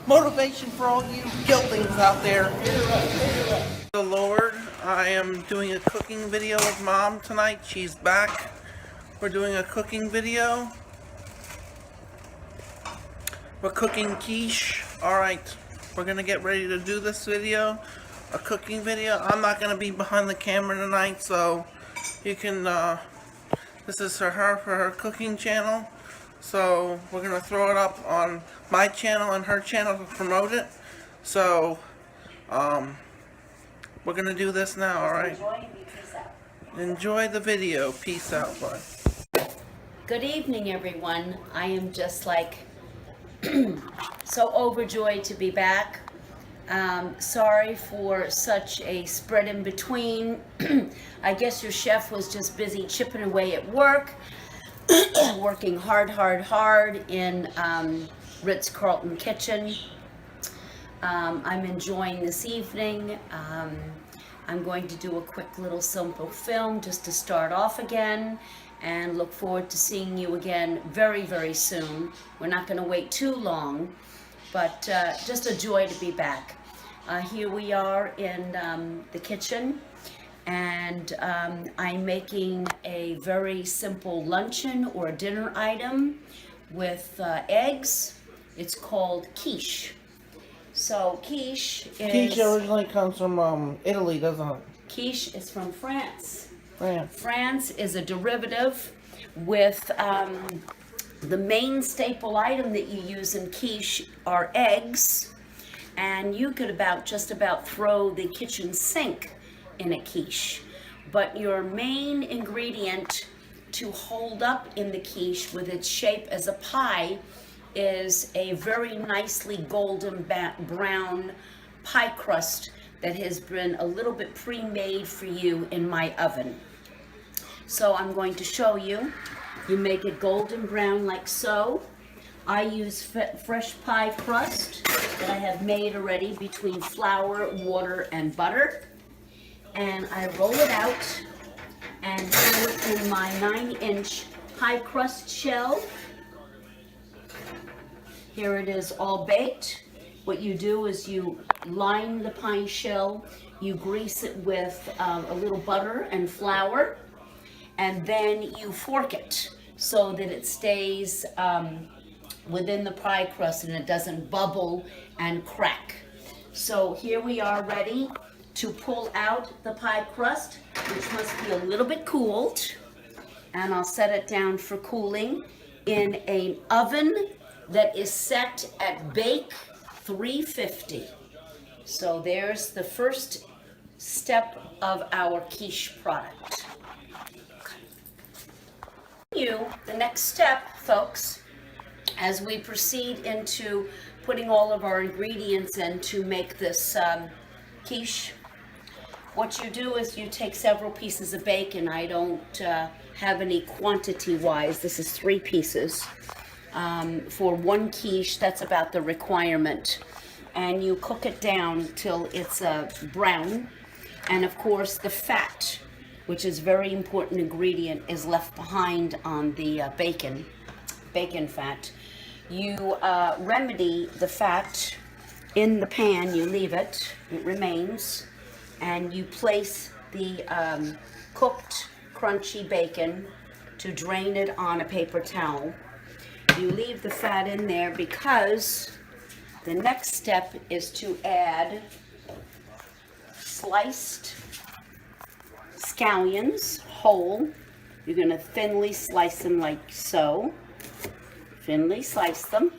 Motivation for all you guildings out there. The Lord, I am doing a cooking video with Mom tonight. She's back. We're doing a cooking video. We're cooking quiche. Alright, we're gonna get ready to do this video. A cooking video. I'm not gonna be behind the camera tonight, so you can, this is for her cooking channel. So we're gonna throw it up on my channel and her channel to promote it. So we're gonna do this now. All right. Enjoy the video. Peace out. Bye. Good evening, everyone. I am just like so overjoyed to be back. Sorry for such a spread in between. I guess your chef was just busy chipping away at work. Working hard in Ritz-Carlton kitchen. I'm enjoying this evening. I'm going to do a quick little simple film just to start off again, and look forward to seeing you again very soon. We're not going to wait too long, but just a joy to be back. Here we are in the kitchen. And I'm making a very simple luncheon or dinner item with eggs. It's called quiche. So quiche originally comes from Italy, doesn't it? Quiche is from France. France. France is a derivative with the main staple item that you use in quiche are eggs, and you could just about throw the kitchen sink in a quiche, but your main ingredient to hold up in the quiche with its shape as a pie is a very nicely golden brown pie crust that has been a little bit pre-made for you in my oven. So I'm going to show you. You make it golden brown like so. I use fresh pie crust that I have made already between flour, water, and butter. And I roll it out and throw it in my 9-inch pie crust shell. Here it is all baked. What you do is you line the pie shell, you grease it with a little butter and flour, and then you fork it so that it stays within the pie crust and it doesn't bubble and crack. So here we are ready to pull out the pie crust, which must be a little bit cooled, and I'll set it down for cooling in an oven that is set at bake 350. So there's the first step of our quiche product. The next step, folks, as we proceed into putting all of our ingredients in to make this quiche, what you do is you take several pieces of bacon. I don't have any quantity-wise. This is 3 pieces. For 1 quiche, that's about the requirement. And you cook it down till it's brown. And of course, the fat, which is a very important ingredient, is left behind on the bacon fat. You remedy the fat in the pan. You leave it remains. And you place the cooked, crunchy bacon to drain it on a paper towel. You leave the fat in there because the next step is to add sliced scallions, whole. You're going to thinly slice them like so. Thinly slice them.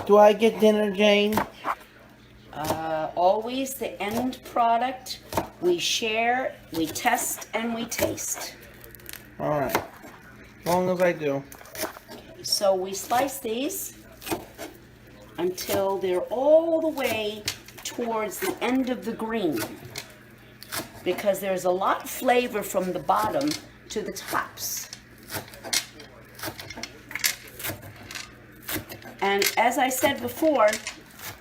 Do I get dinner, Jane? Always the end product. We share, we test, and we taste. Alright. As long as I do. So we slice these until they're all the way towards the end of the green, because there's a lot of flavor from the bottom to the tops. And as I said before,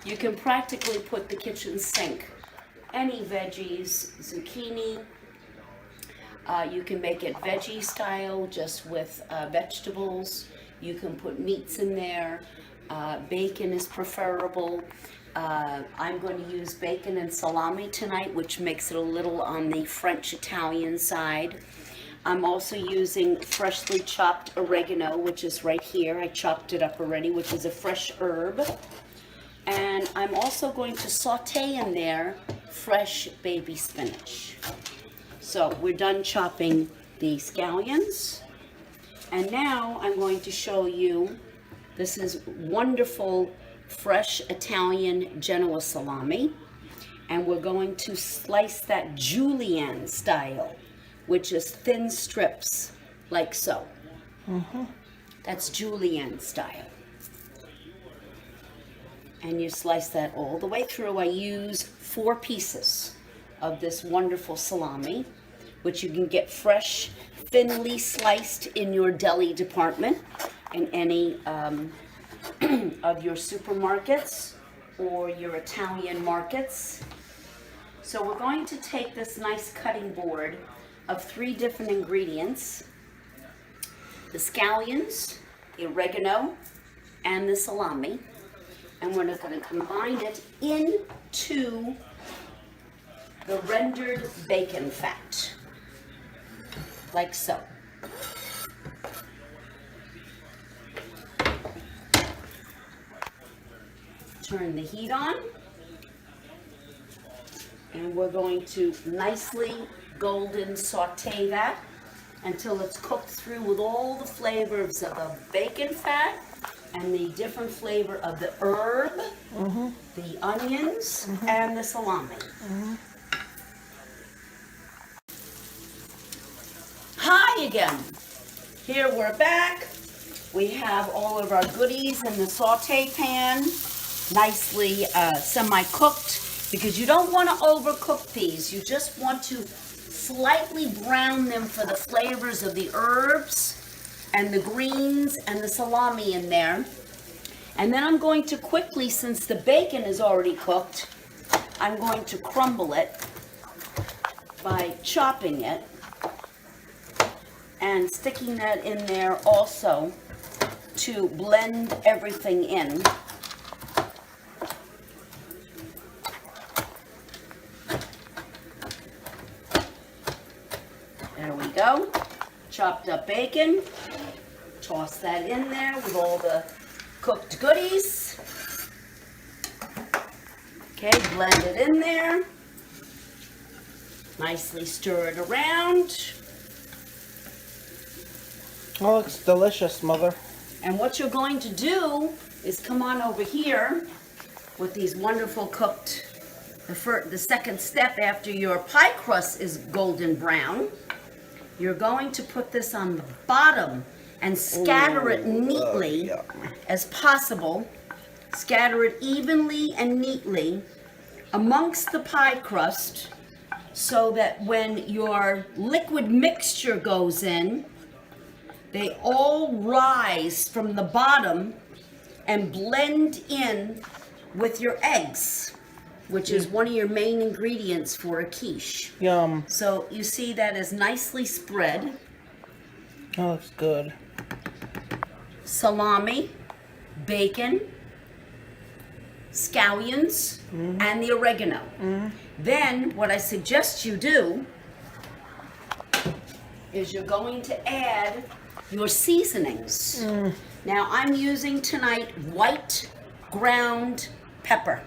you can practically put the kitchen sink, any veggies, zucchini, You can make it veggie style, just with vegetables. You can put meats in there. Bacon is preferable. I'm going to use bacon and salami tonight, which makes it a little on the French-Italian side. I'm also using freshly chopped oregano, which is right here. I chopped it up already, which is a fresh herb. And I'm also going to saute in there fresh baby spinach. So we're done chopping the scallions. And now I'm going to show you, this is wonderful fresh Italian Genoa salami. And we're going to slice that julienne style, which is thin strips, like so. That's julienne style. And you slice that all the way through. I use 4 pieces of this wonderful salami, which you can get fresh, thinly sliced in your deli department, in any of your supermarkets or your Italian markets. So we're going to take this nice cutting board of 3 different ingredients: the scallions, the oregano, and the salami. And we're going to combine it into the rendered bacon fat, like so. Turn the heat on, and we're going to nicely golden saute that until it's cooked through with all the flavors of the bacon fat and the different flavor of the herb, the onions, and the salami. Hi again. Here we're back. We have all of our goodies in the saute pan, nicely semi-cooked, because you don't want to overcook these. You just want to slightly brown them for the flavors of the herbs and the greens and the salami in there. And then I'm going to quickly, since the bacon is already cooked, I'm going to crumble it by chopping it and sticking that in there also to blend everything in. There we go. Chopped up bacon. Toss that in there with all the cooked goodies. Okay, blend it in there. Nicely stir it around. Oh, looks delicious, Mother. And what you're going to do is come on over here with these wonderful cooked, the second step after your pie crust is golden brown. You're going to put this on the bottom and scatter it neatly as possible. Scatter it evenly and neatly amongst the pie crust so that when your liquid mixture goes in, they all rise from the bottom and blend in with your eggs, which is one of your main ingredients for a quiche. Yum. So you see that is nicely spread. That looks good. Salami, bacon, scallions, and the oregano. Then what I suggest you do is you're going to add your seasonings. Now I'm using tonight white ground pepper.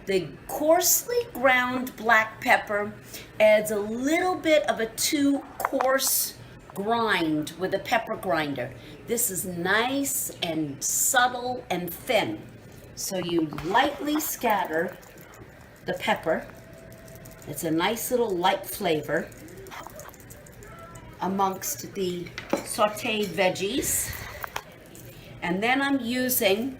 The coarsely ground black pepper adds a little bit of a too coarse grind with a pepper grinder. This is nice and subtle and thin. So you lightly scatter the pepper. It's a nice little light flavor amongst the sauteed veggies. And then I'm using,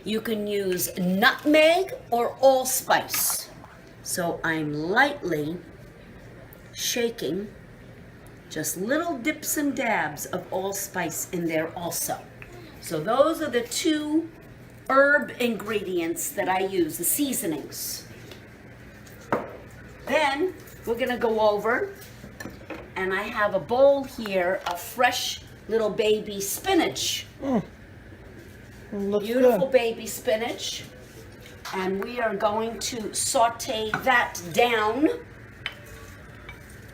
you can use nutmeg or allspice. So I'm lightly shaking just little dips and dabs of allspice in there also. So those are the 2 herb ingredients that I use, the seasonings. Then we're gonna go over And I have a bowl here of fresh little baby spinach. Looks Beautiful good. baby spinach. And we are going to saute that down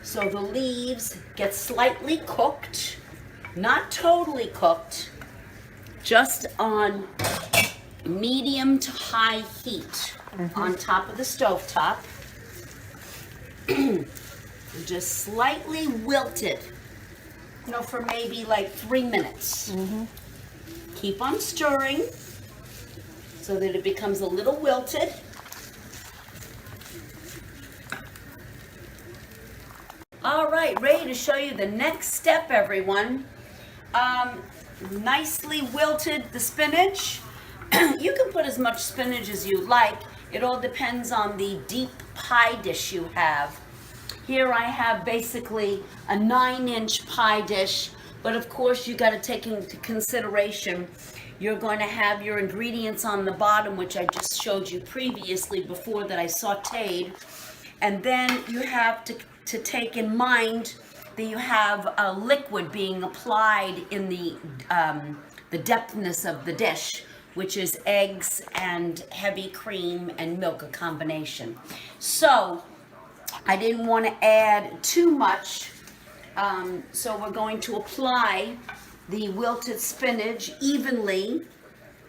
so the leaves get slightly cooked, not totally cooked, just on medium to high heat on top of the stovetop. Just slightly wilted, for maybe like 3 minutes. Keep on stirring so that it becomes a little wilted. All right, ready to show you the next step, everyone. Nicely wilted the spinach. You can put as much spinach as you like. It all depends on the deep pie dish you have. Here I have basically a 9-inch pie dish, but of course you got to take into consideration you're going to have your ingredients on the bottom, which I just showed you previously before that I sauteed, and then you have to take in mind that you have a liquid being applied in the depthness of the dish, which is eggs and heavy cream and milk, a combination. So I didn't want to add too much, so we're going to apply the wilted spinach evenly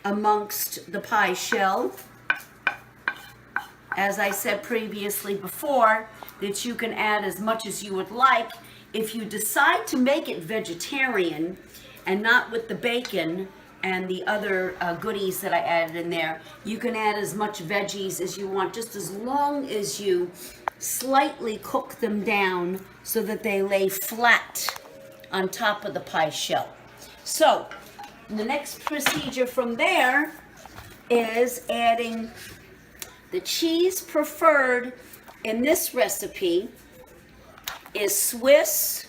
amongst the pie shell. As I said previously before, that you can add as much as you would like. If you decide to make it vegetarian and not with the bacon and the other goodies that I added in there, you can add as much veggies as you want, just as long as you slightly cook them down so that they lay flat on top of the pie shell. So the next procedure from there is adding the cheese preferred in this recipe is Swiss.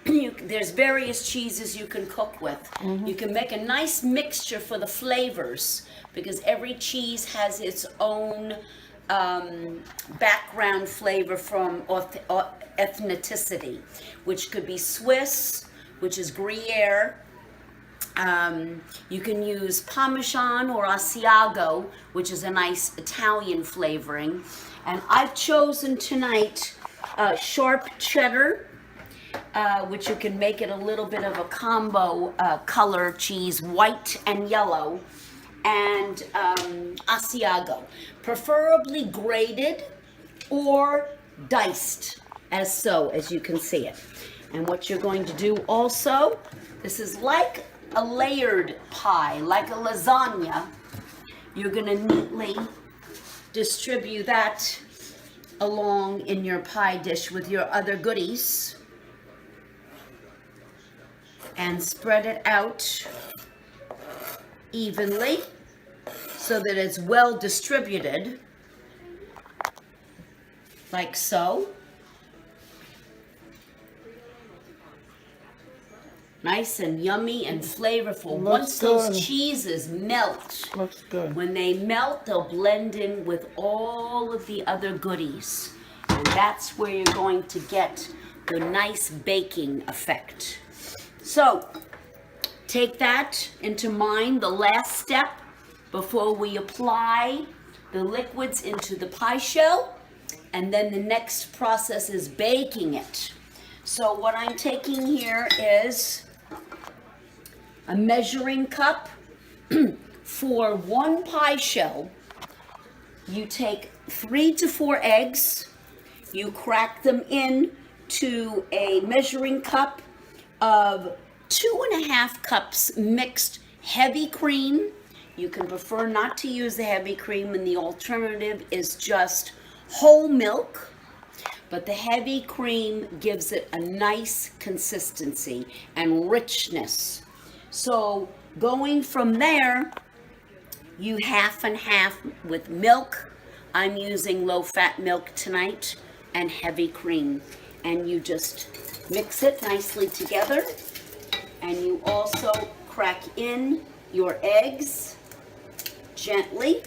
There's various cheeses you can cook with. You can make a nice mixture for the flavors because every cheese has its own background flavor from ethnicity, which could be Swiss, which is Gruyere. You can use Parmesan or Asiago, which is a nice Italian flavoring. And I've chosen tonight sharp cheddar, which you can make it a little bit of a combo color cheese, white and yellow, and Asiago, preferably grated or diced, as you can see it. And what you're going to do also, this is like a layered pie, like a lasagna. You're going to neatly distribute that along in your pie dish with your other goodies and spread it out evenly so that it's well distributed, like so. Nice and yummy and flavorful. Once those cheeses melt, Looks good. when they melt, they'll blend in with all of the other goodies. And that's where you're going to get the nice baking effect. So, take that into mind, the last step before we apply the liquids into the pie shell. And then the next process is baking it. So what I'm taking here is a measuring cup. For one pie shell, you take 3 to 4 eggs, you crack them into a measuring cup of 2.5 cups mixed heavy cream. You can prefer not to use the heavy cream, and the alternative is just whole milk. But the heavy cream gives it a nice consistency and richness. So going from there, you half and half with milk. I'm using low-fat milk tonight and heavy cream. And you just mix it nicely together. And you also crack in your eggs gently.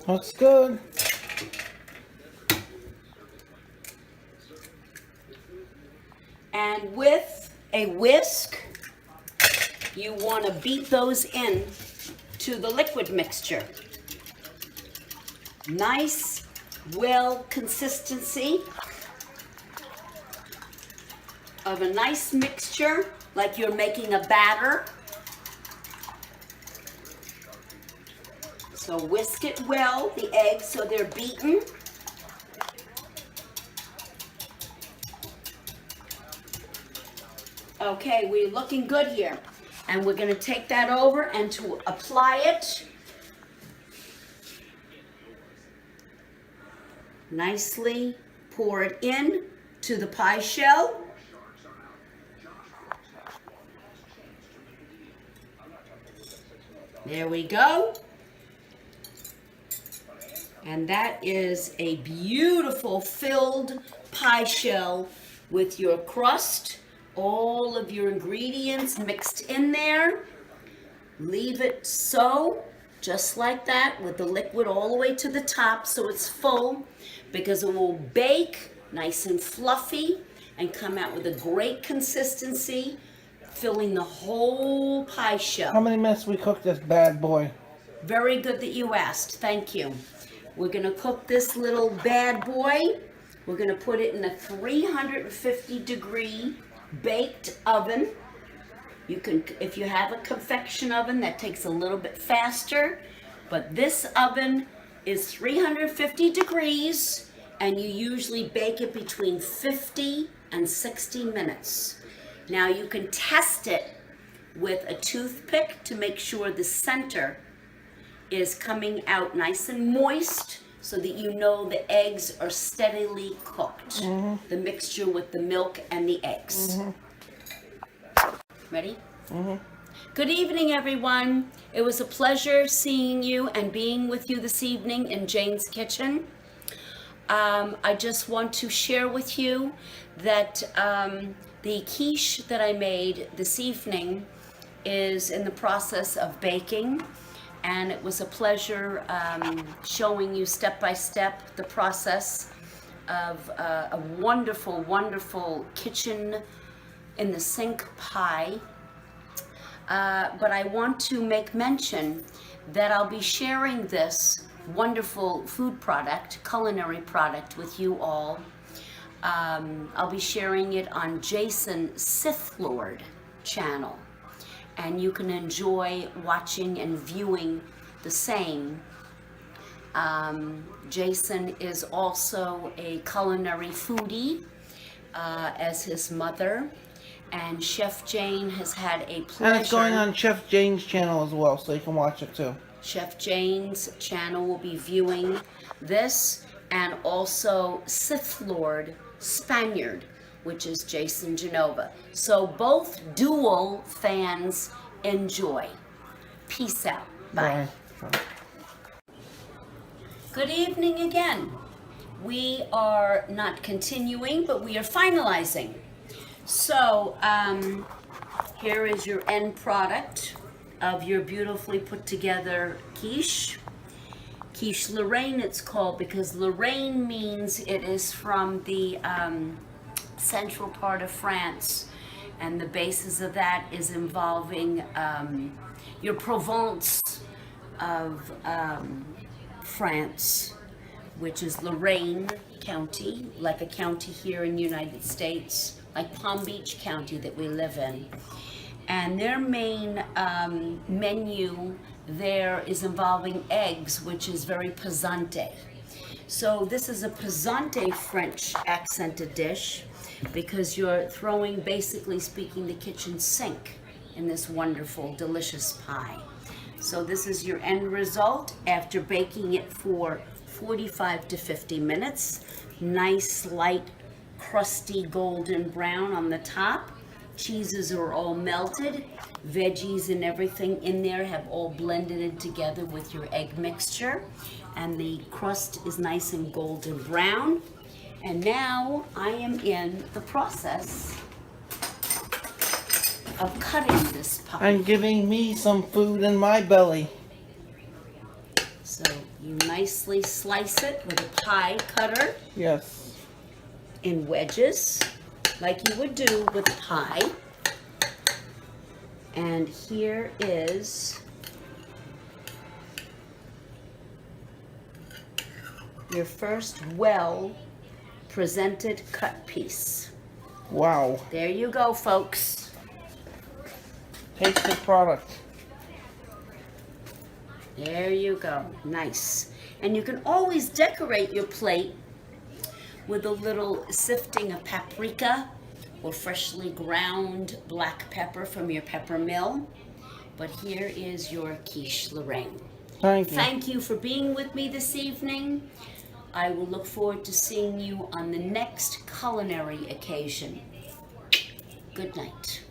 Looks good. And with a whisk, you want to beat those in to the liquid mixture. Nice, well consistency of a nice mixture, like you're making a batter. So whisk it well, the eggs, so they're beaten. Okay, we're looking good here. And we're gonna take that over, and to apply it, nicely pour it in to the pie shell. There we go. And that is a beautiful filled pie shell with your crust, all of your ingredients mixed in there. Leave it so, just like that, with the liquid all the way to the top so it's full, because it will bake nice and fluffy and come out with a great consistency, filling the whole pie shell. How many minutes we cook this bad boy? Very good that you asked. Thank you. We're going to cook this little bad boy. We're going to put it in a 350 degree baked oven. You can, if you have a convection oven, that takes a little bit faster, but this oven is 350 degrees, and you usually bake it between 50 and 60 minutes. Now you can test it with a toothpick to make sure the center is coming out nice and moist, so that you know the eggs are steadily cooked. The mixture with the milk and the eggs. Ready? Good evening, everyone. It was a pleasure seeing you and being with you this evening in Jane's Kitchen. I just want to share with you that the quiche that I made this evening is in the process of baking, and it was a pleasure showing you step by step the process of a wonderful, wonderful kitchen in the sink pie. But I want to make mention that I'll be sharing this wonderful food product, culinary product, with you all. I'll be sharing it on Jason Sith Lord channel, and you can enjoy watching and viewing the same. Jason is also a culinary foodie, as his mother, and Chef Jane has had a pleasure. And it's going on Chef Jane's channel as well, so you can watch it too. Chef Jane's channel will be viewing this, and also Sith Lord Spaniard, which is Jason Genova. So both dual fans enjoy. Peace out. Bye. Bye. Good evening again. We are not continuing, but we are finalizing. So here is your end product of your beautifully put together quiche. Quiche Lorraine it's called, because Lorraine means it is from the central part of France, and the basis of that is involving your Provence of France, which is Lorraine County, like a county here in the United States, like Palm Beach County that we live in. And their main menu there is involving eggs, which is very pesante. So this is a pesante French accented dish, because you're throwing, basically speaking, the kitchen sink in this wonderful, delicious pie. So this is your end result after baking it for 45 to 50 minutes. Nice, light, crusty golden brown on the top. Cheeses are all melted. Veggies and everything in there have all blended in together with your egg mixture. And the crust is nice and golden brown. And now I am in the process of cutting this pie. And giving me some food in my belly. So You nicely slice it with a pie cutter Yes. in wedges, like you would do with pie. And here is your first well presented cut piece. Wow. There you go, folks. Tasty product. There you go. Nice. And you can always decorate your plate with a little sifting of paprika or freshly ground black pepper from your pepper mill. But here is your quiche, Lorraine. Thank you. Thank you for being with me this evening. I will look forward to seeing you on the next culinary occasion. Good night.